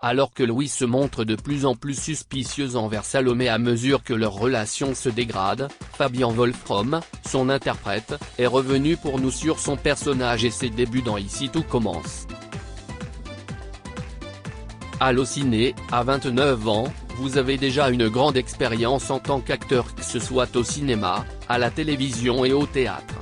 Alors que Louis se montre de plus en plus suspicieux envers Salomé à mesure que leur relation se dégrade, Fabian Wolfrom, son interprète, est revenu pour nous sur son personnage et ses débuts dans Ici tout commence. Allociné, à 29 ans, vous avez déjà une grande expérience en tant qu'acteur que ce soit au cinéma, à la télévision et au théâtre.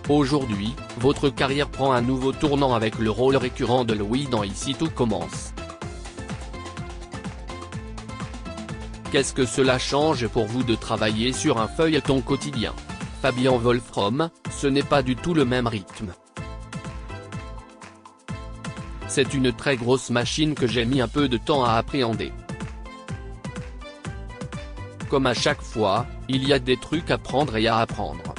Aujourd'hui, votre carrière prend un nouveau tournant avec le rôle récurrent de Louis dans Ici tout commence. Qu'est-ce que cela change pour vous de travailler sur un feuilleton quotidien? Fabian Wolfrom, ce n'est pas du tout le même rythme. C'est une très grosse machine que j'ai mis un peu de temps à appréhender. Comme à chaque fois, il y a des trucs à prendre et à apprendre.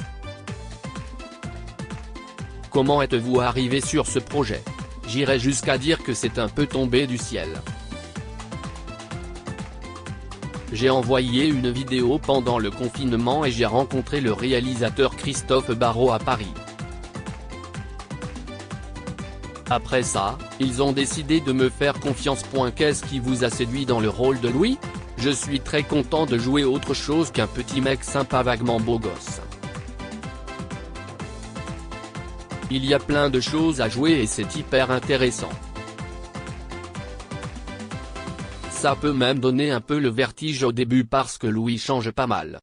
Comment êtes-vous arrivé sur ce projet? J'irais jusqu'à dire que c'est un peu tombé du ciel. J'ai envoyé une vidéo pendant le confinement et j'ai rencontré le réalisateur Christophe Barrault à Paris. Après ça, ils ont décidé de me faire confiance. Qu'est-ce qui vous a séduit dans le rôle de Louis? Je suis très content de jouer autre chose qu'un petit mec sympa vaguement beau gosse. Il y a plein de choses à jouer et c'est hyper intéressant. Ça peut même donner un peu le vertige au début parce que Louis change pas mal.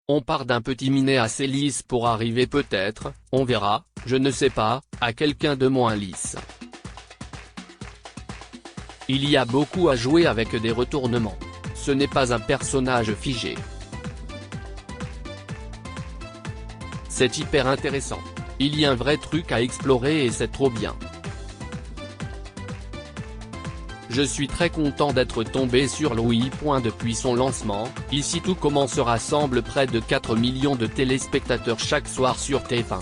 On part d'un petit minet assez lisse pour arriver peut-être, on verra, je ne sais pas, à quelqu'un de moins lisse. Il y a beaucoup à jouer avec des retournements. Ce n'est pas un personnage figé. C'est hyper intéressant. Il y a un vrai truc à explorer et c'est trop bien. Je suis très content d'être tombé sur Louis. Depuis son lancement, Ici tout commence rassemble près de 4 millions de téléspectateurs chaque soir sur TF1.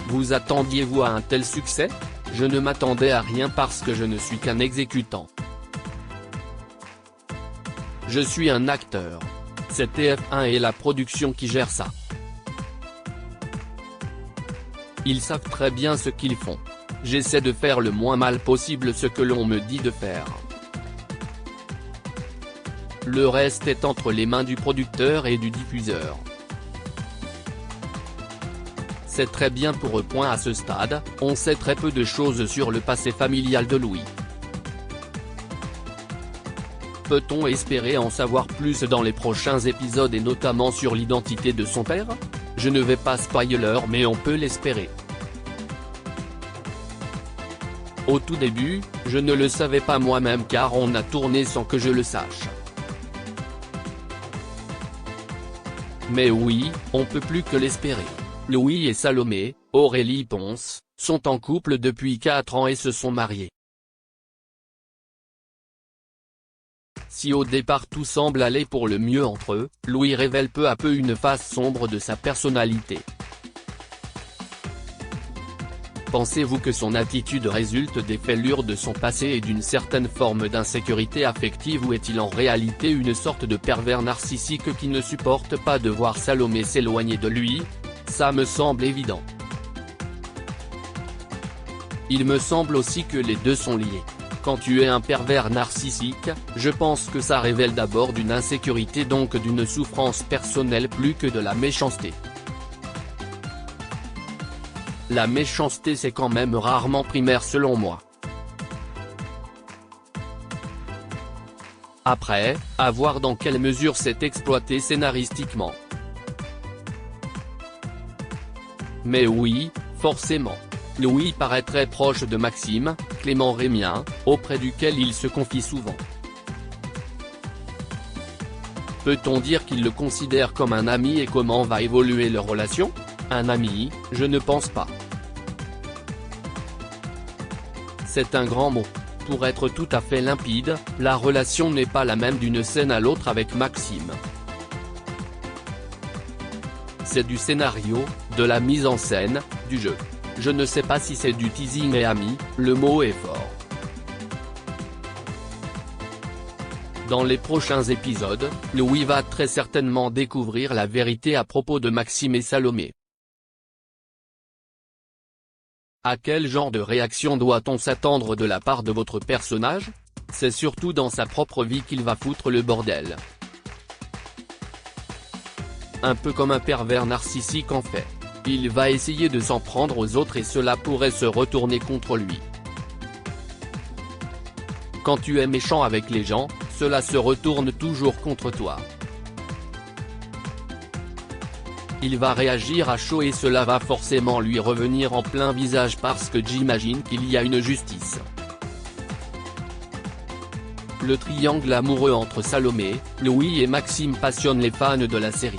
Vous attendiez-vous à un tel succès? Je ne m'attendais à rien parce que je ne suis qu'un exécutant. Je suis un acteur. C'est TF1 et la production qui gèrent ça. Ils savent très bien ce qu'ils font. J'essaie de faire le moins mal possible ce que l'on me dit de faire. Le reste est entre les mains du producteur et du diffuseur. C'est très bien pour eux. À ce stade, on sait très peu de choses sur le passé familial de Louis. Peut-on espérer en savoir plus dans les prochains épisodes et notamment sur l'identité de son père? Je ne vais pas spoiler mais on peut l'espérer. Au tout début, je ne le savais pas moi-même car on a tourné sans que je le sache. Mais oui, on peut plus que l'espérer. Louis et Salomé, Aurélie Ponce, sont en couple depuis 4 ans et se sont mariés. Si au départ tout semble aller pour le mieux entre eux, Louis révèle peu à peu une face sombre de sa personnalité. Pensez-vous que son attitude résulte des fêlures de son passé et d'une certaine forme d'insécurité affective ou est-il en réalité une sorte de pervers narcissique qui ne supporte pas de voir Salomé s'éloigner de lui? Ça me semble évident. Il me semble aussi que les deux sont liés. Quand tu es un pervers narcissique, je pense que ça révèle d'abord d'une insécurité donc d'une souffrance personnelle plus que de la méchanceté. La méchanceté c'est quand même rarement primaire selon moi. Après, à voir dans quelle mesure c'est exploité scénaristiquement. Mais oui, forcément. Louis paraît très proche de Maxime, Clément Rémien, auprès duquel il se confie souvent. Peut-on dire qu'il le considère comme un ami et comment va évoluer leur relation? Un ami, je ne pense pas. C'est un grand mot. Pour être tout à fait limpide, la relation n'est pas la même d'une scène à l'autre avec Maxime. C'est du scénario, de la mise en scène, du jeu. Je ne sais pas si c'est du teasing et ami, le mot est fort. Dans les prochains épisodes, Louis va très certainement découvrir la vérité à propos de Maxime et Salomé. À quel genre de réaction doit-on s'attendre de la part de votre personnage? C'est surtout dans sa propre vie qu'il va foutre le bordel. Un peu comme un pervers narcissique en fait. Il va essayer de s'en prendre aux autres et cela pourrait se retourner contre lui. Quand tu es méchant avec les gens, cela se retourne toujours contre toi. Il va réagir à chaud et cela va forcément lui revenir en plein visage parce que j'imagine qu'il y a une justice. Le triangle amoureux entre Salomé, Louis et Maxime passionne les fans de la série.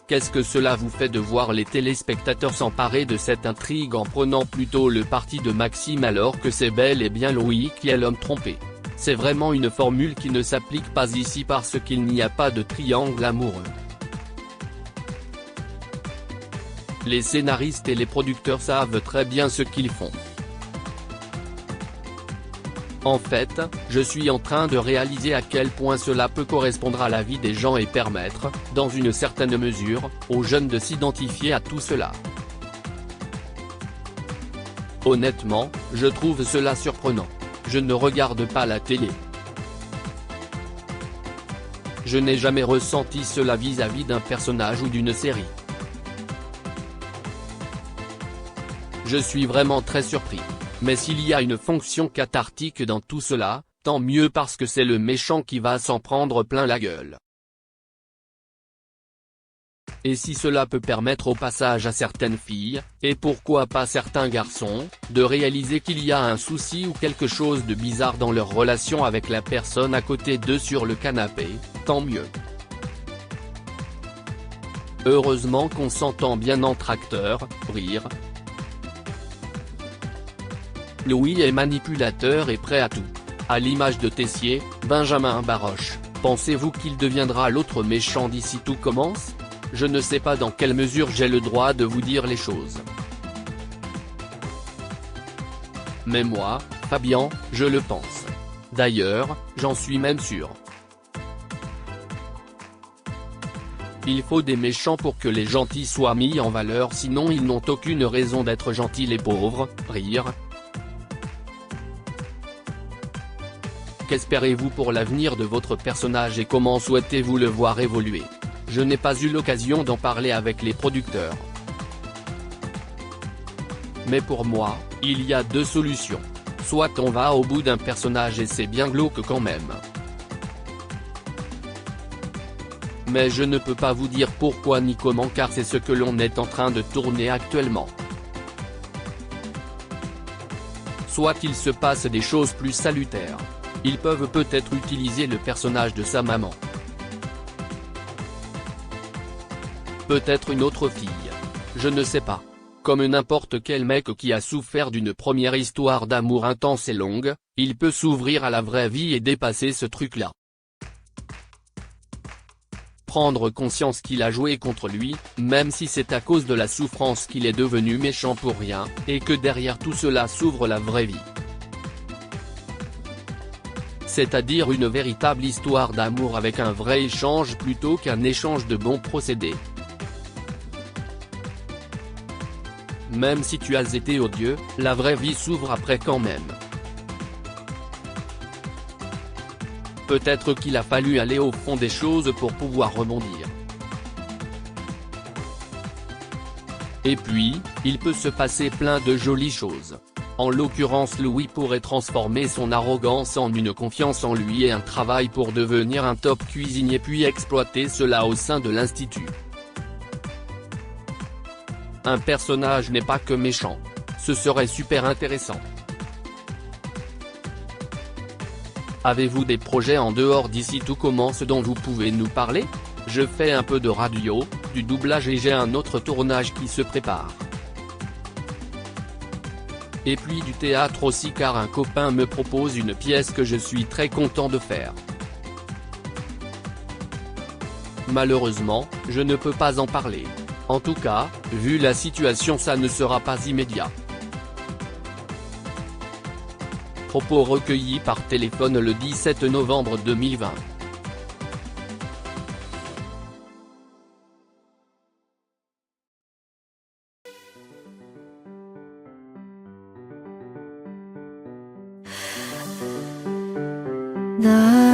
Qu'est-ce que cela vous fait de voir les téléspectateurs s'emparer de cette intrigue en prenant plutôt le parti de Maxime alors que c'est bel et bien Louis qui est l'homme trompé? C'est vraiment une formule qui ne s'applique pas ici parce qu'il n'y a pas de triangle amoureux. Les scénaristes et les producteurs savent très bien ce qu'ils font. En fait, je suis en train de réaliser à quel point cela peut correspondre à la vie des gens et permettre, dans une certaine mesure, aux jeunes de s'identifier à tout cela. Honnêtement, je trouve cela surprenant. Je ne regarde pas la télé. Je n'ai jamais ressenti cela vis-à-vis d'un personnage ou d'une série. Je suis vraiment très surpris. Mais s'il y a une fonction cathartique dans tout cela, tant mieux parce que c'est le méchant qui va s'en prendre plein la gueule. Et si cela peut permettre au passage à certaines filles, et pourquoi pas certains garçons, de réaliser qu'il y a un souci ou quelque chose de bizarre dans leur relation avec la personne à côté d'eux sur le canapé, tant mieux. Heureusement qu'on s'entend bien entre acteurs, rire. Louis est manipulateur et prêt à tout. À l'image de Tessier, Benjamin Baroche, pensez-vous qu'il deviendra l'autre méchant d'ici tout commence? Je ne sais pas dans quelle mesure j'ai le droit de vous dire les choses. Mais moi, Fabien, je le pense. D'ailleurs, j'en suis même sûr. Il faut des méchants pour que les gentils soient mis en valeur sinon ils n'ont aucune raison d'être gentils les pauvres, rire. Qu'espérez-vous pour l'avenir de votre personnage et comment souhaitez-vous le voir évoluer? Je n'ai pas eu l'occasion d'en parler avec les producteurs. Mais pour moi, il y a deux solutions. Soit on va au bout d'un personnage et c'est bien glauque quand même. Mais je ne peux pas vous dire pourquoi ni comment car c'est ce que l'on est en train de tourner actuellement. Soit il se passe des choses plus salutaires. Ils peuvent peut-être utiliser le personnage de sa maman. Peut-être une autre fille. Je ne sais pas. Comme n'importe quel mec qui a souffert d'une première histoire d'amour intense et longue, il peut s'ouvrir à la vraie vie et dépasser ce truc-là. Prendre conscience qu'il a joué contre lui, même si c'est à cause de la souffrance qu'il est devenu méchant pour rien, et que derrière tout cela s'ouvre la vraie vie. C'est-à-dire une véritable histoire d'amour avec un vrai échange plutôt qu'un échange de bons procédés. Même si tu as été odieux, la vraie vie s'ouvre après quand même. Peut-être qu'il a fallu aller au fond des choses pour pouvoir rebondir. Et puis, il peut se passer plein de jolies choses. En l'occurrence Louis pourrait transformer son arrogance en une confiance en lui et un travail pour devenir un top cuisinier puis exploiter cela au sein de l'institut. Un personnage n'est pas que méchant. Ce serait super intéressant. Avez-vous des projets en dehors d'ici tout commence dont vous pouvez nous parler? Je fais un peu de radio, du doublage et j'ai un autre tournage qui se prépare. Et puis du théâtre aussi car un copain me propose une pièce que je suis très content de faire. Malheureusement, je ne peux pas en parler. En tout cas, vu la situation ça ne sera pas immédiat. Propos recueillis par téléphone le 17 novembre 2020. The